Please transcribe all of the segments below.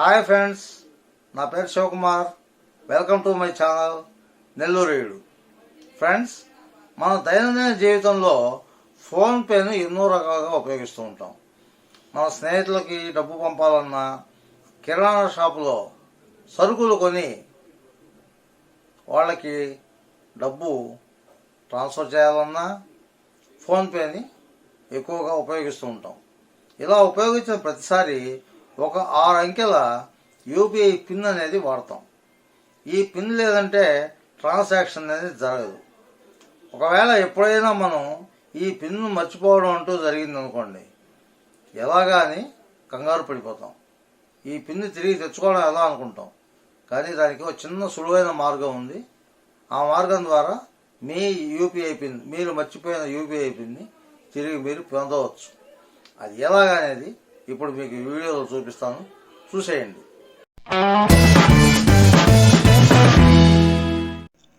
Hi friends, నా పేరు Shivakumar. Welcome to my channel నెల్లూరేయుడు. ఫ్రెండ్స్, మన దైనందిన జీవితంలో ఫోన్పేను ఎన్నో రకాలుగా ఉపయోగిస్తూ ఉంటాం. మన స్నేహితులకి డబ్బు పంపాలన్నా, కిరాణా షాపులో సరుకులు కొని వాళ్ళకి డబ్బు ట్రాన్స్ఫర్ చేయాలన్నా ఫోన్పేని ఎక్కువగా ఉపయోగిస్తూ ఉంటాం. ఇలా ఉపయోగించిన ప్రతిసారి ఒక 6 అంకెల యూపీఐ పిన్ అనేది వాడతాం. ఈ పిన్ లేదంటే ట్రాన్సాక్షన్ అనేది జరగదు. ఒకవేళ ఎప్పుడైనా మనం ఈ పిన్ను మర్చిపోవడం అంటూ జరిగిందనుకోండి, ఎలాగా అని కంగారు పడిపోతాం. ఈ పిన్ను తిరిగి తెచ్చుకోవడం ఎలా అనుకుంటాం. కానీ దానికి ఒక చిన్న సులువైన మార్గం ఉంది. ఆ మార్గం ద్వారా మీ యూపీఐ పిన్, మీరు మర్చిపోయిన యూపీఐ పిన్ని తిరిగి మీరు పొందవచ్చు. అది ఎలాగనేది ఇప్పుడు మీకు ఈ వీడియోలో చూపిస్తాను, చూసేయండి.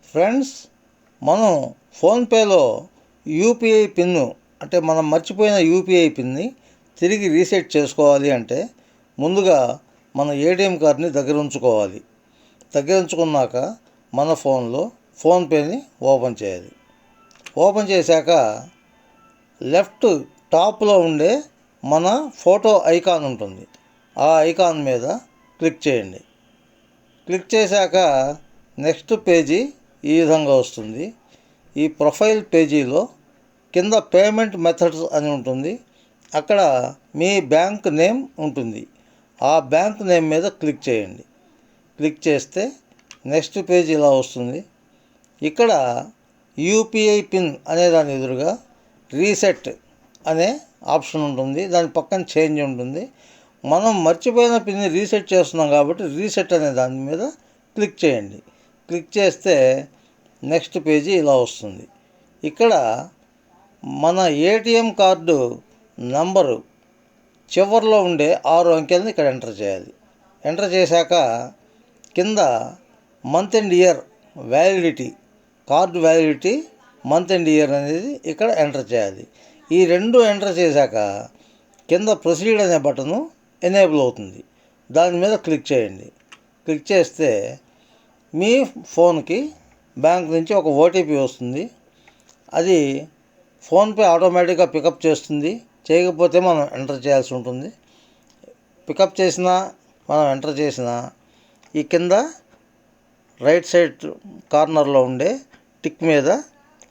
ఫ్రెండ్స్, మనం ఫోన్పేలో యూపీఐ పిన్ను అంటే మనం మర్చిపోయిన యూపీఐ పిన్ని తిరిగి రీసెట్ చేసుకోవాలి అంటే ముందుగా మన ఏటీఎం కార్డుని దగ్గర ఉంచుకోవాలి. దగ్గర ఉంచుకున్నాక మన ఫోన్లో ఫోన్పేని ఓపెన్ చేయాలి. ఓపెన్ చేశాక లెఫ్ట్ టాప్లో ఉండే మన ఫోటో ఐకాన్ ఉంటుంది. ఆ ఐకాన్ మీద క్లిక్ చేయండి. క్లిక్ చేశాక నెక్స్ట్ పేజీ ఈ విధంగా వస్తుంది. ఈ ప్రొఫైల్ పేజీలో కింద పేమెంట్ మెథడ్స్ అని ఉంటుంది. అక్కడ మీ బ్యాంక్ నేమ్ ఉంటుంది. ఆ బ్యాంక్ నేమ్ మీద క్లిక్ చేయండి. క్లిక్ చేస్తే నెక్స్ట్ పేజీ ఇలా వస్తుంది. ఇక్కడ యూపీఐ పిన్ అనే దాని ఎదురుగా రీసెట్ అనే ఆప్షన్ ఉంటుంది. దాని పక్కన చేంజ్ ఉంటుంది. మనం మర్చిపోయిన పిన్ని రీసెట్ చేస్తున్నాం కాబట్టి రీసెట్ అనే దాని మీద క్లిక్ చేయండి. క్లిక్ చేస్తే నెక్స్ట్ పేజీ ఇలా వస్తుంది. ఇక్కడ మన ఏటీఎం కార్డు నంబరు చివరిలో ఉండే 6 అంకెలని ఇక్కడ ఎంటర్ చేయాలి. ఎంటర్ చేశాక కింద month and year validity, card validity, month and year అనేది ఇక్కడ ఎంటర్ చేయాలి. ఈ రెండు ఎంటర్ చేశాక కింద ప్రొసీడ్ అనే బటను ఎనేబుల్ అవుతుంది. దాని మీద క్లిక్ చేయండి. క్లిక్ చేస్తే మీ ఫోన్కి బ్యాంక్ నుంచి ఒక ఓటీపీ వస్తుంది. అది ఫోన్పే ఆటోమేటిక్గా పికప్ చేస్తుంది. చేయకపోతే మనం ఎంటర్ చేయాల్సి ఉంటుంది. పికప్ చేసినా మనం ఎంటర్ చేసినా ఈ కింద రైట్ సైడ్ కార్నర్లో ఉండే టిక్ మీద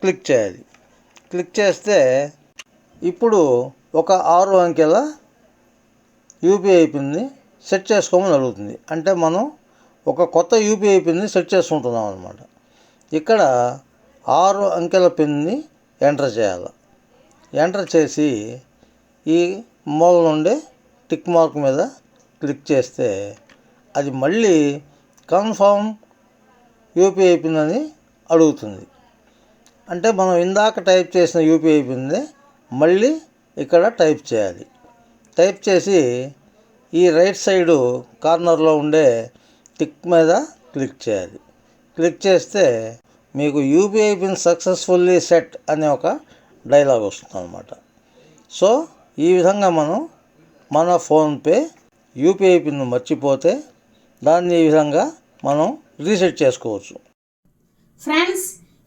క్లిక్ చేయాలి. క్లిక్ చేస్తే ఇప్పుడు ఒక 6 అంకెల యూపీఐ పిన్ని సెట్ చేసుకోమని అడుగుతుంది. అంటే మనం ఒక కొత్త యూపీఐ పిన్ని సెట్ చేసుకుంటున్నాం అన్నమాట. ఇక్కడ 6 అంకెల పిన్ని ఎంటర్ చేయాలి. ఎంటర్ చేసి ఈ మూల నుండి టిక్ మార్క్ మీద క్లిక్ చేస్తే అది మళ్ళీ కన్ఫర్మ్ యూపీఐ పిన్ అని అడుగుతుంది. అంటే మనం ఇందాక టైప్ చేసిన యూపీఐ పిన్ని మళ్ళీ ఇక్కడ టైప్ చేయాలి. టైప్ చేసి ఈ రైట్ సైడు కార్నర్లో ఉండే టిక్ మీద క్లిక్ చేయాలి. క్లిక్ చేస్తే మీకు యూపీఐ పిన్ సక్సెస్ఫుల్లీ సెట్ అనే ఒక డైలాగ్ వస్తుంది అన్నమాట. సో ఈ విధంగా మనం మన ఫోన్పే యూపీఐ పిన్ మర్చిపోతే దాన్ని ఈ విధంగా మనం రీసెట్ చేసుకోవచ్చు. ఫ్రెండ్స్,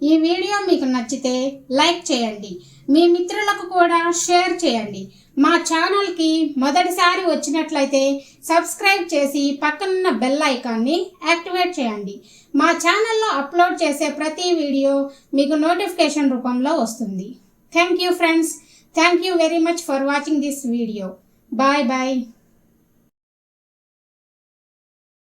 ఈ వీడియో మీకు నచ్చితే లైక్ చేయండి, మీ మిత్రులకు కూడా షేర్ చేయండి. మా ఛానల్కి మొదటిసారి వచ్చినట్లయితే సబ్స్క్రైబ్ చేసి పక్కనున్న బెల్ ఐకాన్ని యాక్టివేట్ చేయండి. మా ఛానల్లో అప్లోడ్ చేసే ప్రతి వీడియో మీకు నోటిఫికేషన్ రూపంలో వస్తుంది. Thank you friends. Thank you very much for watching this video. Bye bye.